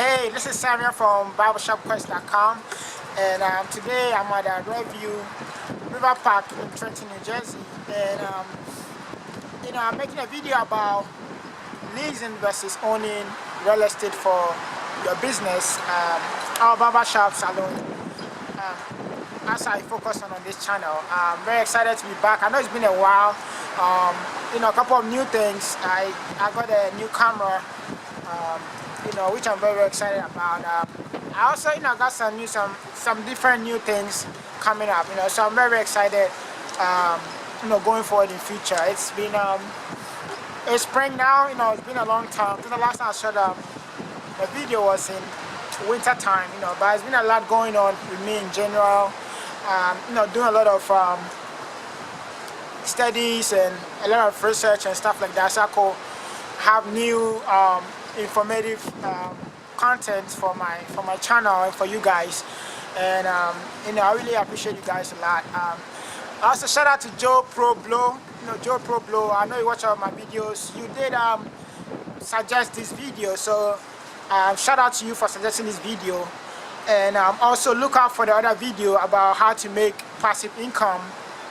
Hey, this is Samuel from barbershopquest.com, and today I'm at Redview River Park in Trenton, New Jersey, and I'm making a video about leasing versus owning real estate for your business, our barbershop salon. As I focus on this channel, I'm very excited to be back. I know it's been a while. A couple of new things. I got a new camera. Which I'm very excited about. I also, got some different new things coming up. So I'm very excited. Going forward in future. It's been it's spring now. It's been a long time. The last time I shot a video was in winter time. But there's been a lot going on with me in general. Doing a lot of studies and a lot of research and stuff like that. So I could have new informative content for my channel and for you guys, and I really appreciate you guys a lot. Also shout out to Joe Pro Blow. Joe Pro Blow, I know you watch all my videos. You did suggest this video, so shout out to you for suggesting this video, and also look out for the other video about how to make passive income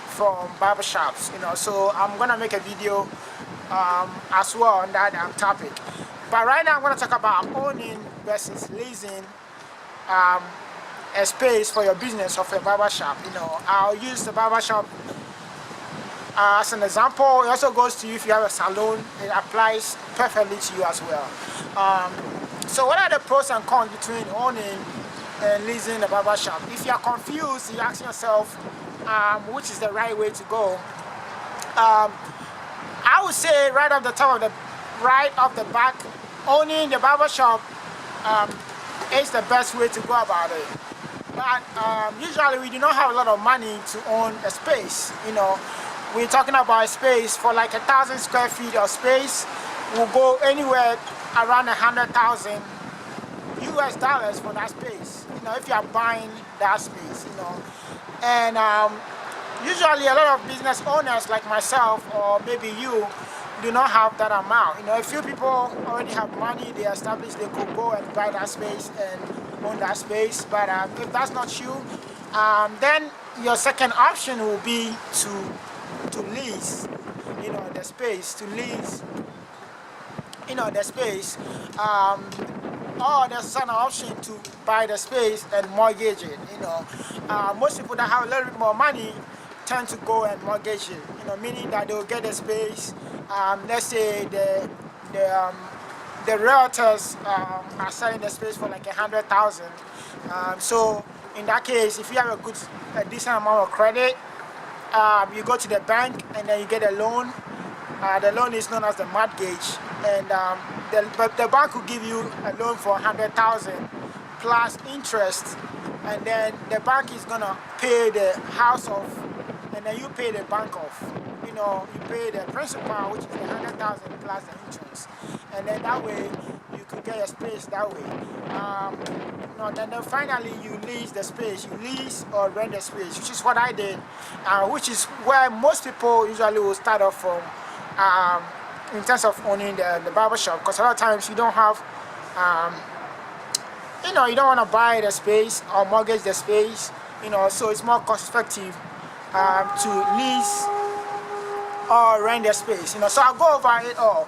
from barbershops. So I'm gonna make a video as well on that topic. But right now I'm going to talk about owning versus leasing a space for your business or for your barbershop. I'll use the barbershop as an example. It also goes to you if you have a salon. It applies perfectly to you as well. So what are the pros and cons between owning and leasing a barbershop? If you are confused, you ask yourself which is the right way to go. I would say right off the back, owning the barbershop is the best way to go about it. But usually we do not have a lot of money to own a space. We're talking about a space for like 1,000 square feet of space will go anywhere around 100,000 US dollars for that space. If you are buying that space, and usually a lot of business owners like myself or maybe you do not have that amount. A few people already have money, they established, they could go and buy that space and own that space. But if that's not you, then your second option will be to lease, the space, to lease, the space. Or there's an option to buy the space and mortgage it. Most people that have a little bit more money tend to go and mortgage it, meaning that they'll get a space. Let's say the realtors are selling the space for like 100,000. So in that case, if you have a decent amount of credit, you go to the bank and then you get a loan. The loan is known as the mortgage, and the bank will give you a loan for 100,000 plus interest, and then the bank is gonna pay the house off, and then you pay the bank off. You pay the principal, which is the 100,000 plus the interest, and then that way you could get a space that way. Then finally you lease the space. You lease or rent the space, which is what I did, which is where most people usually will start off from in terms of owning the barbershop, because a lot of times you don't have, you don't want to buy the space or mortgage the space, so it's more cost effective to lease or rent the space. So I'll go over it all.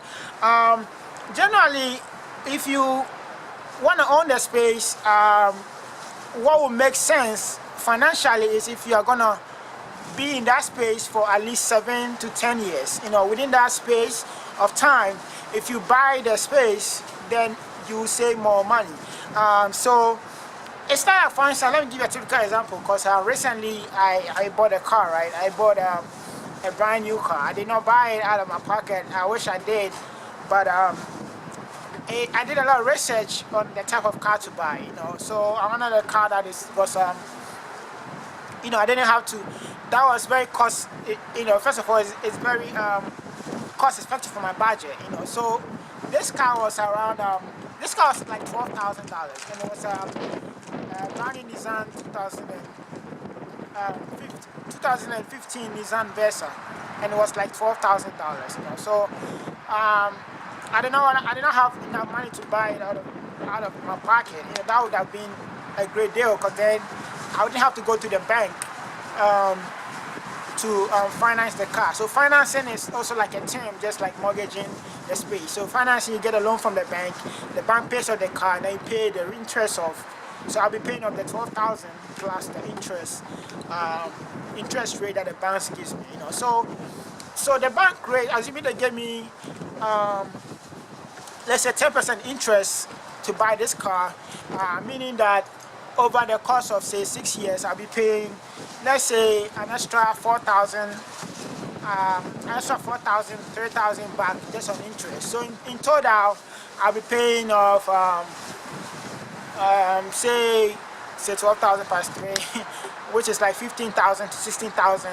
Generally, if you want to own the space, what will make sense financially is if you are gonna be in that space for at least 7 to 10 years. Within that space of time, if you buy the space, then you will save more money. So it's like, for instance, let me give you a typical example, because recently I bought a car, right? I bought a brand new car. I did not buy it out of my pocket. I wish I did, but I did a lot of research on the type of car to buy. So I wanted a car that was I didn't have to. That was very cost. First of all, it's very cost effective for my budget. So this car was around. This car was like $12,000, and it was a brand new Nissan 2015 Nissan Versa, and it was like $12,000. So I did not have enough money to buy it out of out of my pocket. That would have been a great deal, because then I wouldn't have to go to the bank to finance the car. So financing is also like a term, just like mortgaging the space. So financing, you get a loan from the bank pays off the car, and then you pay the interest of. So I'll be paying off the 12,000 plus the interest rate that the bank gives me. So the bank rate, assuming they give me, let's say 10% interest to buy this car, meaning that over the course of say 6 years, I'll be paying, let's say, an extra 4,000, 3,000 back just on interest. So in total, I'll be paying off, say 12,000 plus 3, which is like 15,000 to 16,000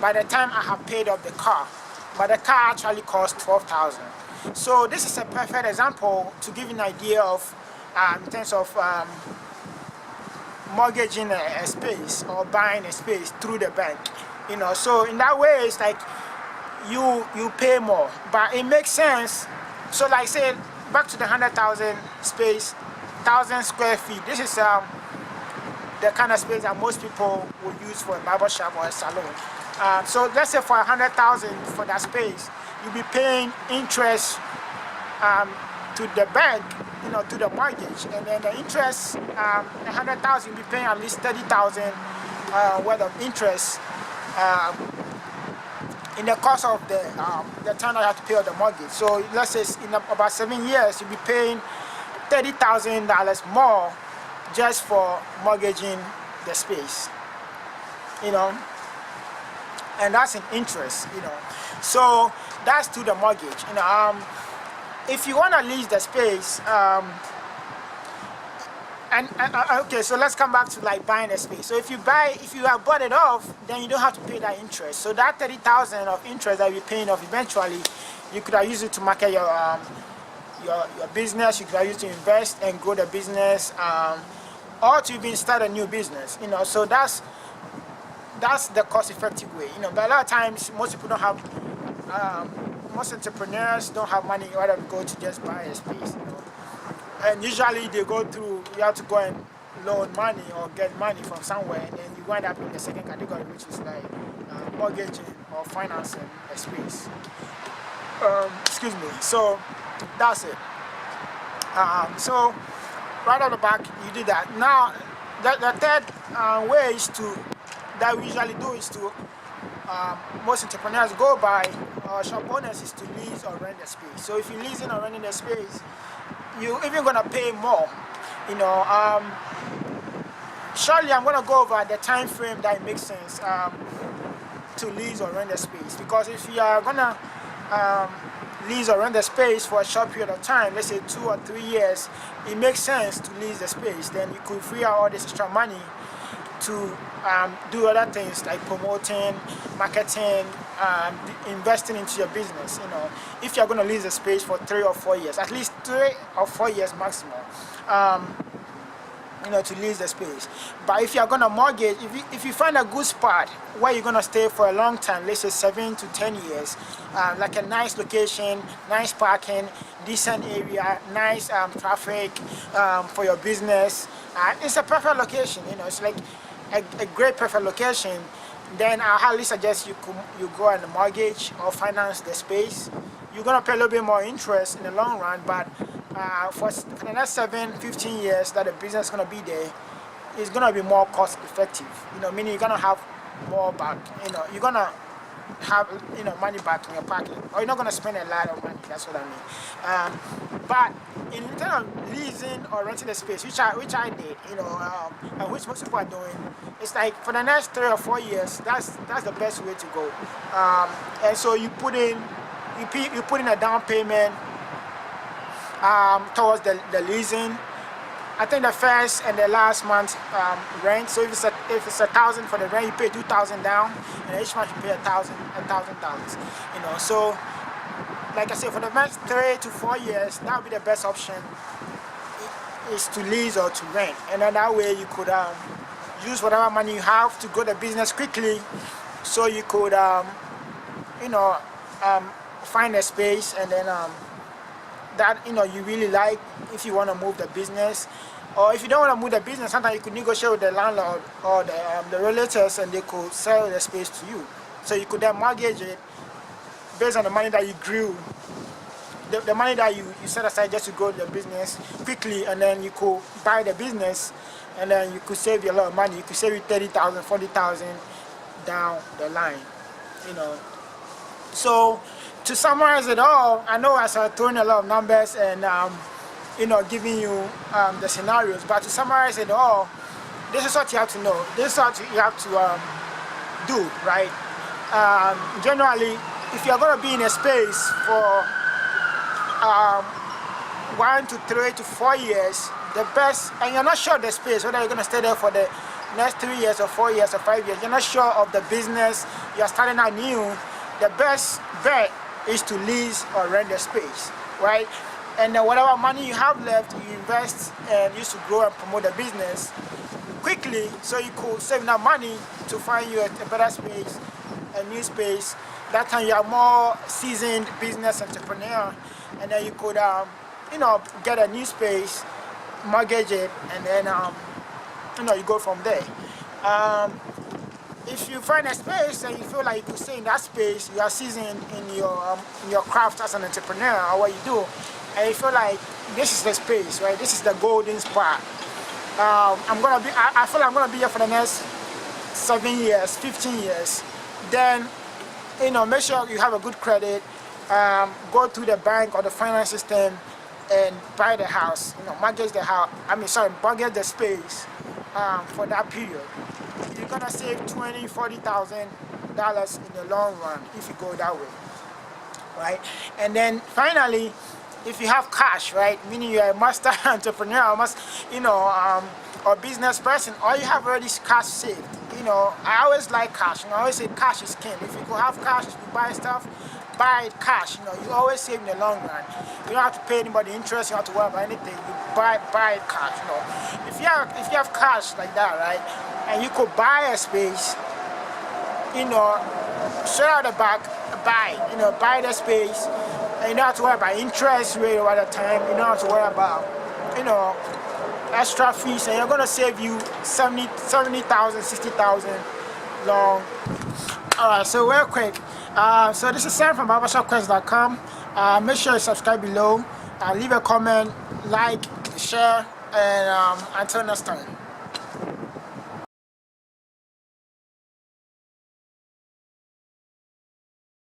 by the time I have paid off the car. But the car actually cost 12,000. So this is a perfect example to give you an idea of, in terms of mortgaging a space or buying a space through the bank. So in that way, it's like you pay more, but it makes sense. So like say, back to the 100,000 space, 1,000 square feet. This is the kind of space that most people will use for a barbershop or a salon. So let's say for 100,000 for that space, you'll be paying interest to the bank, to the mortgage, and then the interest, 100,000, you'll be paying at least 30,000 worth of interest in the course of the time I have to pay off the mortgage. So let's say in about 7 years, you'll be paying $30,000 more just for mortgaging the space, and that's in interest, So that's to the mortgage. If you want to lease the space, okay, so let's come back to like buying a space. So if you have bought it off, then you don't have to pay that interest. So that 30,000 of interest that you're paying off eventually, you could have used it to market your business. You could have used it to invest and grow the business, or to even start a new business. So that's the cost-effective way. But a lot of times most people don't have. Most entrepreneurs don't have money in order to go to just buy a space, and usually they go through, you have to go and loan money or get money from somewhere, and then you wind up in the second category, which is like mortgaging or financing a space. Excuse me. So that's it. So right off the back, you do that. Now the third way is that we usually do is to most entrepreneurs go by, shop owners, is to lease or rent the space. So if you're leasing or renting the space, you're even going to pay more. Shortly I'm going to go over the time frame that it makes sense to lease or rent the space. Because if you are going to lease or rent the space for a short period of time, let's say 2 or 3 years, it makes sense to lease the space. Then you could free out all this extra money to do other things like promoting, marketing, investing into your business. If you're going to lease a space for 3 or 4 years, at least 3 or 4 years maximum, to lease the space. But if you're going to mortgage, if you find a good spot where you're going to stay for a long time, let's say 7 to 10 years, like a nice location, nice parking, decent area, nice traffic for your business, it's a perfect location. It's like a great perfect location. Then I highly suggest you go on a mortgage or finance the space. You're going to pay a little bit more interest in the long run, but for the next 7-15 years that the business is going to be there, it's going to be more cost effective. Meaning you're going to have more back. You're going to have money back in your pocket, or you're not going to spend a lot of money. That's what I mean. But in terms of leasing or renting a space, which I did, and which most people are doing, it's like for the next 3 or 4 years, that's the best way to go. And so you put in a down payment towards the leasing. I think the first and the last month rent. So if it's $1,000 for the rent, you pay $2,000 down, and each month you pay $1,000. So like I said, for the next 3 to 4 years, that would be the best option. Is to lease or to rent, and then that way you could use whatever money you have to grow the business quickly. So you could find a space and then that you really like, if you want to move the business. Or if you don't want to move the business, sometimes you could negotiate with the landlord or the realtors, and they could sell the space to you. So you could then mortgage it based on the money that you grew, the money that you set aside just to grow the business quickly, and then you could buy the business, and then you could save you a lot of money. You could save you 30,000, 40,000 down the line, So to summarize it all, I know I started throwing a lot of numbers and giving you the scenarios, but to summarize it all, this is what you have to know. This is what you have to do, right? Generally, if you're going to be in a space for 1 to 3 to 4 years, the best, and you're not sure of the space, whether you're going to stay there for the next 3 years or 4 years or 5 years, you're not sure of the business, you're starting out new, the best bet is to lease or rent the space, right? And then whatever money you have left, you invest and use to grow and promote the business quickly, so you could save enough money to find you a better space, a new space. That time you are more seasoned business entrepreneur, and then you could get a new space, mortgage it, and then you go from there. If you find a space and you feel like you could stay in that space, you are seasoned in your craft as an entrepreneur or what you do, and you feel like this is the space, right? This is the golden spot. I feel like I'm gonna be here for the next 7 years, 15 years. Then make sure you have a good credit. Go to the bank or the finance system and buy the house. Mortgage the house. Mortgage the space for that period. You're gonna save $20,000, $40,000 in the long run if you go that way, right? And then finally, if you have cash, right, meaning you're a master entrepreneur, or business person, or you have already cash saved. I always like cash. I always say cash is king. If you could have cash, if you buy stuff, buy it cash. You always save in the long run. You don't have to pay anybody interest. You don't have to worry about anything. You buy it cash. If you have cash like that, right, and you could buy a space, straight out the back, buy the space, and you don't have to worry about interest rate over the time. You don't have to worry about, extra fees, and you're going to save you 70,000, 60,000 long. Alright, so real quick, so this is Sam from barbershopquest.com. Make sure you subscribe below, leave a comment, like, share, and until next time.